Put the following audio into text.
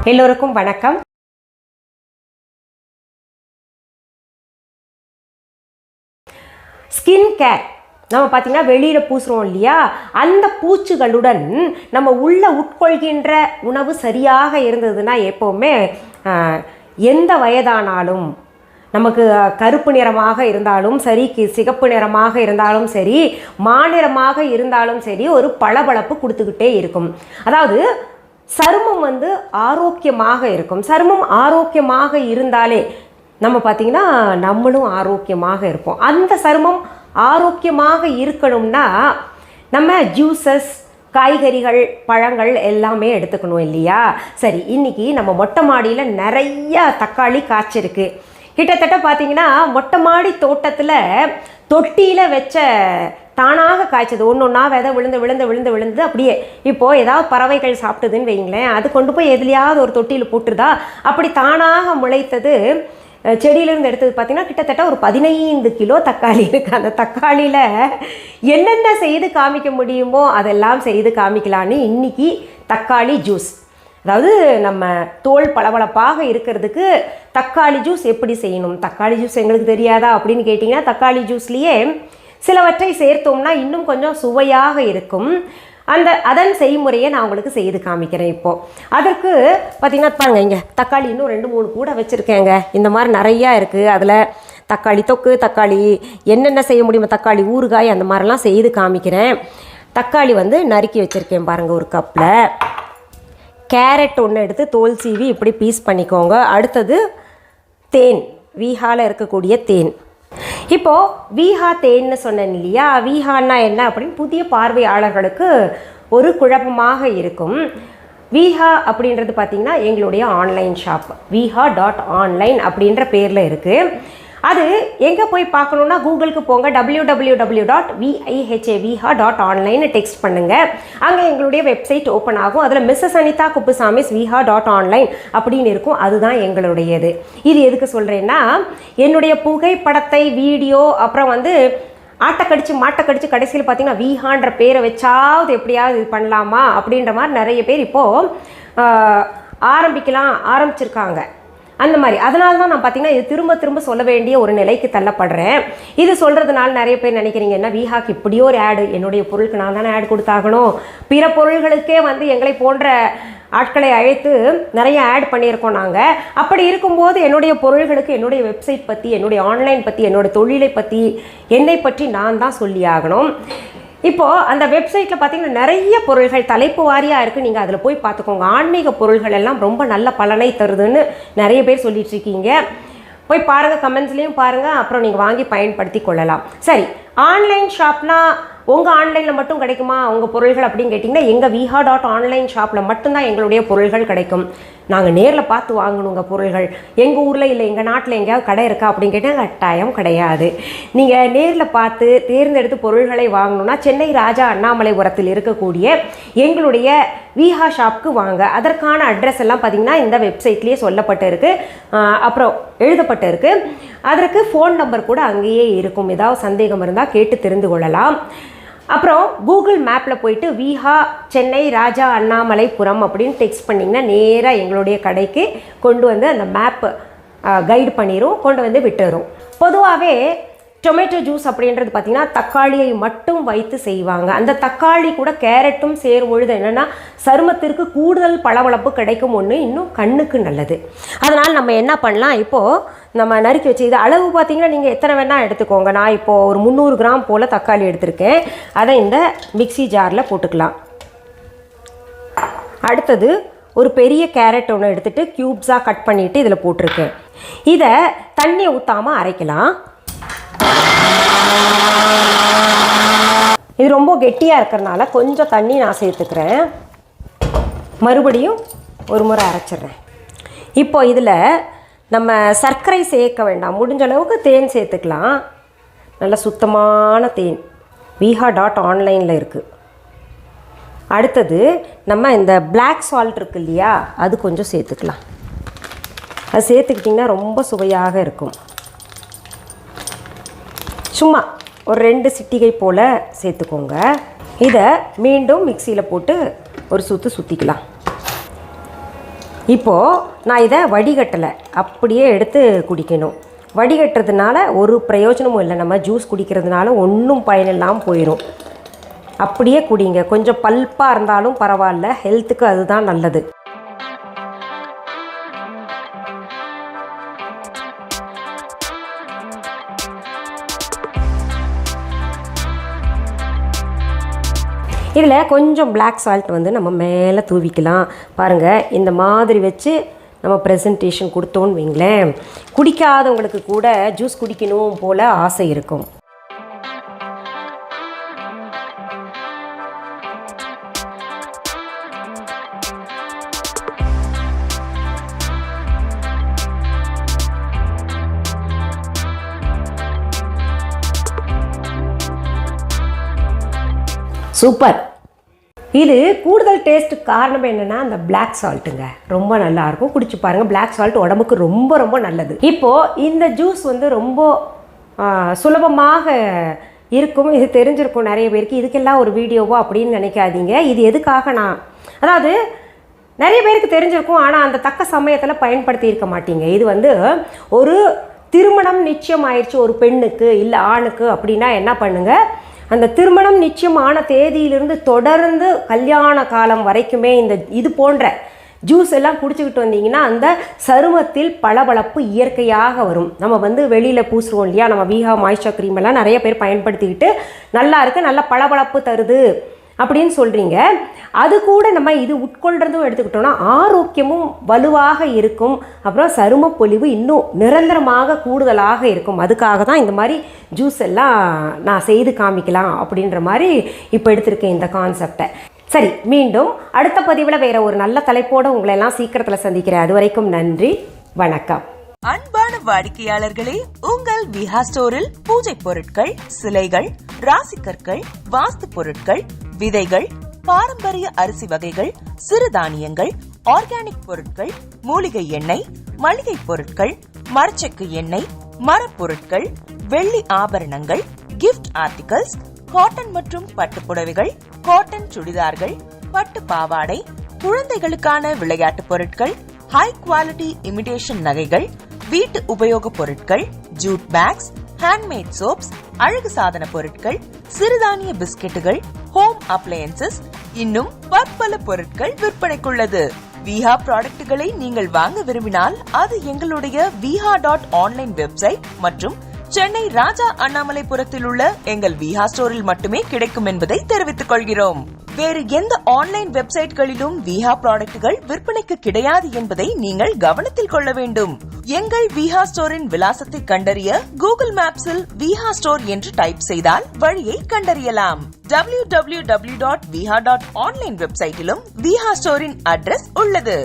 எல்லோருக்கும் வணக்கம். Skin care நம்ம பார்த்திங்கன்னா வெளியில் பூசுகிறோம் இல்லையா, அந்த பூச்சிகளுடன் நம்ம உள்ள உட்கொள்கின்ற உணவு சரியாக இருந்ததுன்னா எப்போவுமே எந்த வயதானாலும் நமக்கு கருப்பு நிறமாக இருந்தாலும் சரி, சிகப்பு நிறமாக இருந்தாலும் சரி, மாநிறமாக இருந்தாலும் சரி, ஒரு பளபளப்பு கொடுத்துக்கிட்டே இருக்கும். அதாவது சருமம் ஆரோக்கியமாக இருக்கும். சருமம் ஆரோக்கியமாக இருந்தாலே நம்ம பார்த்திங்கன்னா நம்மளும் ஆரோக்கியமாக இருப்போம். அந்த சருமம் ஆரோக்கியமாக இருக்கணும்னா நம்ம ஜூஸஸ், காய்கறிகள், பழங்கள் எல்லாமே எடுத்துக்கணும் இல்லையா? சரி, இன்றைக்கி நம்ம மொட்டை மாடியில் நிறையா தக்காளி காய்ச்சிருக்கு. கிட்டத்தட்ட பார்த்திங்கன்னா மொட்டை மாடி தோட்டத்தில் தொட்டியில் வச்ச தானாக காய்ச்சது ஒன்று ஒன்றா விதை விழுந்து விழுந்து விழுந்து விழுந்து அப்படியே இப்போது ஏதாவது பறவைகள் சாப்பிட்டுதுன்னு வைங்களேன், அது கொண்டு போய் எதுலையாவது ஒரு தொட்டியில் போட்டுருதா, அப்படி தானாக முளைத்தது செடியிலேருந்து எடுத்தது பார்த்திங்கன்னா கிட்டத்தட்ட ஒரு 15 கிலோ தக்காளி இருக்குது. அந்த தக்காளியில் என்னென்ன செய்து காமிக்க முடியுமோ அதெல்லாம் செய்து காமிக்கலான்னு இன்றைக்கி தக்காளி ஜூஸ், அதாவது நம்ம தோல் பளபளப்பாக இருக்கிறதுக்கு தக்காளி ஜூஸ் எப்படி செய்யணும், தக்காளி ஜூஸ் எங்களுக்கு தெரியாதா அப்படின்னு கேட்டிங்கன்னா, தக்காளி ஜூஸ்லேயே சிலவற்றை சேர்த்தோம்னா இன்னும் கொஞ்சம் சுவையாக இருக்கும். அதன் செய்முறையை நான் உங்களுக்கு செய்து காமிக்கிறேன். இப்போது அதற்கு பார்த்திங்கன்னா பாருங்க, இங்கே தக்காளி இன்னும் 2-3 கூட வச்சுருக்கேங்க. இந்த மாதிரி நிறையா இருக்குது. அதில் தக்காளி தொக்கு, தக்காளி என்னென்ன செய்ய முடியுமோ, தக்காளி ஊறுகாய், அந்த மாதிரிலாம் செய்து காமிக்கிறேன். தக்காளி நறுக்கி வச்சுருக்கேன் பாருங்கள் ஒரு கப்பில். கேரட் ஒன்று எடுத்து தோல் சீவி இப்படி பீஸ் பண்ணிக்கோங்க. அடுத்தது தேன், வீஹாவில் இருக்கக்கூடிய தேன். இப்போது வீஹா தேன்னு சொன்னேன் இல்லையா, வீஹான்னா என்ன அப்படின்னு புதிய பார்வையாளர்களுக்கு ஒரு குழப்பமாக இருக்கும். வீஹா அப்படின்றது பார்த்திங்கன்னா எங்களுடைய ஆன்லைன் ஷாப், viha.online அப்படின்ற பேரில் இருக்குது. அது எங்கே போய் பார்க்கணுன்னா கூகுளுக்கு போங்க, www.viha.online டெக்ஸ்ட் பண்ணுங்கள். அங்கே எங்களுடைய வெப்சைட் ஓப்பன் ஆகும். அதில் மிஸ்ஸஸ் அனிதா குப்புசாமிஸ் viha.online அப்படின்னு இருக்கும். அதுதான் எங்களுடையது. இது எதுக்கு சொல்கிறேன்னா, என்னுடைய புகைப்படத்தை, வீடியோ, அப்புறம் ஆட்டக்கடிச்சு மாட்டக்கடிச்சு கடைசியில் பார்த்திங்கன்னா வீஹான்ற பேரை வச்சாவது எப்படியாவது இது பண்ணலாமா அப்படின்ற மாதிரி நிறைய பேர் இப்போது ஆரம்பிச்சிருக்காங்க. அந்த மாதிரி அதனால தான் நான் பார்த்திங்கன்னா இது திரும்ப திரும்ப சொல்ல வேண்டிய ஒரு நிலைக்கு தள்ளப்படுறேன். இது சொல்கிறதுனால நிறைய பேர் நினைக்கிறீங்க, என்ன வீஹாக்கு இப்படியோ ஒரு ஆடு, என்னுடைய பொருளுக்கு நான் தானே ஆட் கொடுத்தாகணும், பிற பொருள்களுக்கே எங்களை போன்ற ஆட்களை அழைத்து நிறைய ஆட் பண்ணியிருக்கோம் நாங்கள். அப்படி இருக்கும்போது என்னுடைய பொருள்களுக்கு, என்னுடைய வெப்சைட் பற்றி, என்னுடைய ஆன்லைன் பற்றி, என்னுடைய தொழிலை பற்றி, என்னை பற்றி நான் தான் சொல்லி ஆகணும். இப்போது அந்த வெப்சைட்டில் பார்த்திங்கன்னா நிறைய பொருள்கள் தலைப்பு வாரியாக இருக்குது. நீங்கள் அதில் போய் பார்த்துக்கோங்க. ஆன்மீக பொருள்கள் எல்லாம் ரொம்ப நல்ல பலனை தருதுன்னு நிறைய பேர் சொல்லிகிட்ருக்கீங்க. போய் பாருங்கள், கமெண்ட்ஸ்லேயும் பாருங்கள், அப்புறம் நீங்கள் வாங்கி பயன்படுத்தி கொள்ளலாம். சரி, ஆன்லைன் ஷாப்னா உங்கள் ஆன்லைனில் மட்டும் கிடைக்குமா உங்கள் பொருள்கள் அப்படின்னு கேட்டிங்கன்னா, எங்கள் viha.online ஷாப்பில் மட்டும்தான் எங்களுடைய பொருள்கள் கிடைக்கும். நாங்கள் நேரில் பார்த்து வாங்கணுங்க பொருள்கள். எங்கள் ஊரில் இல்லை எங்கள் நாட்டில் எங்கேயாவது கடை இருக்கா அப்படின்னு கேட்டால் கட்டாயம் கிடையாது. நீங்கள் நேரில் பார்த்து தேர்ந்தெடுத்து பொருள்களை வாங்கணுன்னா சென்னை ராஜா அண்ணாமலைபுரத்தில் இருக்கக்கூடிய எங்களுடைய விஹா ஷாப்புக்கு வாங்க. அதற்கான அட்ரஸ் எல்லாம் பார்த்திங்கன்னா இந்த வெப்சைட்லேயே சொல்லப்பட்டு இருக்குது, அப்புறம் எழுதப்பட்டு இருக்குது. அதற்கு ஃபோன் நம்பர் கூட அங்கேயே இருக்கும். ஏதாவது சந்தேகம் இருந்தால் கேட்டு தெரிந்து கொள்ளலாம். அப்புறம் கூகுள் மேப்பில் போயிட்டு விஹா சென்னை ராஜா அண்ணாமலைபுரம் அப்படின்னு டெக்ஸ்ட் பண்ணிங்கன்னா நேராக எங்களுடைய கடைக்கு கொண்டு அந்த மேப் கைடு பண்ணிடும், கொண்டு விட்டுரும். பொதுவாகவே டொமேட்டோ ஜூஸ் அப்படின்றது பார்த்திங்கன்னா தக்காளியை மட்டும் வைத்து செய்வாங்க. அந்த தக்காளி கூட கேரட்டும் சேரும்பொழுது என்னென்னா சருமத்திற்கு கூடுதல் பளபளப்பு கிடைக்கும். ஒன்று இன்னும் கண்ணுக்கு நல்லது. அதனால் நம்ம என்ன பண்ணலாம், இப்போது நம்ம நறுக்கி வச்சு இது அளவு பார்த்திங்கன்னா நீங்கள் எத்தனை வேணால் எடுத்துக்கோங்க. நான் இப்போது ஒரு 300 கிராம் போல் தக்காளி எடுத்திருக்கேன். அதை இந்த மிக்சி ஜாரில் போட்டுக்கலாம். அடுத்தது ஒரு பெரிய கேரட் ஒன்று எடுத்துகிட்டு க்யூப்ஸாக கட் பண்ணிவிட்டு இதில் போட்டிருக்கேன். இதை தண்ணி ஊற்றாமல் அரைக்கலாம். இது ரொம்ப கெட்டியாக இருக்கிறதுனால கொஞ்சம் தண்ணி நான் சேர்த்துக்கிறேன். மறுபடியும் ஒரு முறை அரைச்சிட்றேன். இப்போ இதில் நம்ம சர்க்கரை சேர்க்க வேண்டாம், முடிஞ்ச அளவுக்கு தேன் சேர்த்துக்கலாம். நல்ல சுத்தமான தேன் viha.online இருக்குது. அடுத்தது நம்ம இந்த பிளாக் சால்ட் இருக்குது இல்லையா, அது கொஞ்சம் சேர்த்துக்கலாம். அது சேர்த்துக்கிட்டிங்கன்னா ரொம்ப சுவையாக இருக்கும். சும்மா ஒரு 2 சிட்டிகை போல் சேர்த்துக்கோங்க. இதை மீண்டும் மிக்சியில் போட்டு ஒரு சுற்றிக்கலாம். இப்போது நான் இதை வடிகட்டலை, அப்படியே எடுத்து குடிக்கணும். வடிகட்டுறதுனால ஒரு பிரயோஜனமும் இல்லை. நம்ம ஜூஸ் குடிக்கிறதுனால ஒன்றும் பயனில்லாமல் போயிடும். அப்படியே குடிங்க. கொஞ்சம் பல்ப்பாக இருந்தாலும் பரவாயில்ல, ஹெல்த்துக்கு அதுதான் நல்லது. இதில் கொஞ்சம் பிளாக் சால்ட் வந்து நம்ம மேலே தூவிக்கலாம். பாருங்கள், இந்த மாதிரி வச்சு நம்ம ப்ரெசன்டேஷன் கொடுத்தோன்னு வைங்களேன், குடிக்காதவங்களுக்கு கூட ஜூஸ் குடிக்கணும் போல் ஆசை இருக்கும். சூப்பர். இது கூடுதல் டேஸ்ட்டுக்கு காரணம் என்னென்னா அந்த பிளாக் சால்ட்டுங்க. ரொம்ப நல்லாயிருக்கும், குடிச்சு பாருங்கள். பிளாக் சால்ட் உடம்புக்கு ரொம்ப ரொம்ப நல்லது. இப்போது இந்த ஜூஸ் வந்து ரொம்ப சுலபமாக இருக்கும். இது தெரிஞ்சிருக்கும் நிறைய பேருக்கு. இதுக்கெல்லாம் ஒரு வீடியோவோ அப்படின்னு நினைக்காதீங்க. இது எதுக்காக அதாவது நிறைய பேருக்கு தெரிஞ்சிருக்கும், ஆனால் அந்த தக்க சமயத்தில் பயன்படுத்தி இருக்க மாட்டீங்க. இது வந்து ஒரு திருமணம் நிச்சயம் ஆயிடுச்சு ஒரு பெண்ணுக்கு இல்லை ஆணுக்கு அப்படின்னா என்ன பண்ணுங்கள், அந்த திருமணம் நிச்சயமான தேதியிலிருந்து தொடர்ந்து கல்யாண காலம் வரைக்குமே இது போன்ற ஜூஸ் எல்லாம் குடிச்சுக்கிட்டு வந்தீங்கன்னா அந்த சருமத்தில் பளபளப்பு இயற்கையாக வரும். நம்ம வந்து வெளியில் பூசுவோம் இல்லையா, நம்ம வீஹா மாய்ஸ்சர் க்ரீம் எல்லாம் நிறைய பேர் பயன்படுத்திக்கிட்டு நல்லா இருக்குது, நல்ல பளபளப்பு தருது அப்படின்னு சொல்கிறீங்க. அது கூட நம்ம இது உட்கொள்றதும் எடுத்துக்கிட்டோன்னா ஆரோக்கியமும் வலுவாக இருக்கும். அப்புறம் சரும பொலிவு இன்னும் நிரந்தரமாக கூடுதலாக இருக்கும். அதுக்காக தான் இந்த மாதிரி ஜூஸ் எல்லாம் நான் செய்து காமிக்கலாம் அப்படின்ற மாதிரி இப்போ எடுத்திருக்கேன் இந்த கான்செப்டை. சரி, மீண்டும் அடுத்த பதிவில் வேறு ஒரு நல்ல தலைப்போடு உங்களை எல்லாம் சீக்கிரத்தில் சந்திக்கிறேன். அது வரைக்கும் நன்றி, வணக்கம். அன்பான வாடிக்கையாளர்களே, உங்கள் விஹா ஸ்டோரில் பூஜை பொருட்கள், சிலைகள், ராசிக்கற்கள், வாஸ்து பொருட்கள், விதைகள், பாரம்பரிய அரிசி வகைகள், சிறுதானியங்கள், ஆர்கானிக் பொருட்கள், மூலிகை எண்ணெய், மளிகை பொருட்கள், மரச்செக்கு எண்ணெய், மரப்பொருட்கள், வெள்ளி ஆபரணங்கள், கிஃப்ட் ஆர்டிகல்ஸ், காட்டன் மற்றும் பட்டு புடவைகள், காட்டன் சுடிதார்கள், பட்டு பாவாடை, குழந்தைகளுக்கான விளையாட்டு பொருட்கள், ஹை குவாலிட்டி இமிடேஷன் நகைகள், வீட்டு உபயோக பொருட்கள், ஜூட் பேக்ஸ், ஹேண்ட்மேட் சோப்ஸ், அழகு சாதன பொருட்கள், சிறுதானிய பிஸ்கெட்டுகள், ஹோம் அப்ளையன்சஸ், இன்னும் பற்பல பொருட்கள் விற்பனைக்குள்ளது. விஹா ப்ராடக்ட்களை நீங்கள் வாங்க விரும்பினால் அது எங்களுடைய viha.online வெப்சைட் மற்றும் சென்னை ராஜா அண்ணாமலைபுரத்தில் உள்ள எங்கள் விஹா ஸ்டோரில் மட்டுமே கிடைக்கும் என்பதை தெரிவித்துக் கொள்கிறோம். வேறு எந்த ஆன்லைன் வெப்சைட்களிலும் விஹா ப்ராடக்ட்கள் விற்பனைக்கு கிடையாது என்பதை நீங்கள் கவனத்தில் கொள்ள வேண்டும். எங்கள் விஹா ஸ்டோரின் விலாசத்தை கண்டறிய கூகுள் மேப்ஸில் விஹா ஸ்டோர் என்று டைப் செய்தால் வழியை கண்டறியலாம். www.viha.online வெப்சைட்டிலும் விஹா ஸ்டோரின் அட்ரஸ் உள்ளது.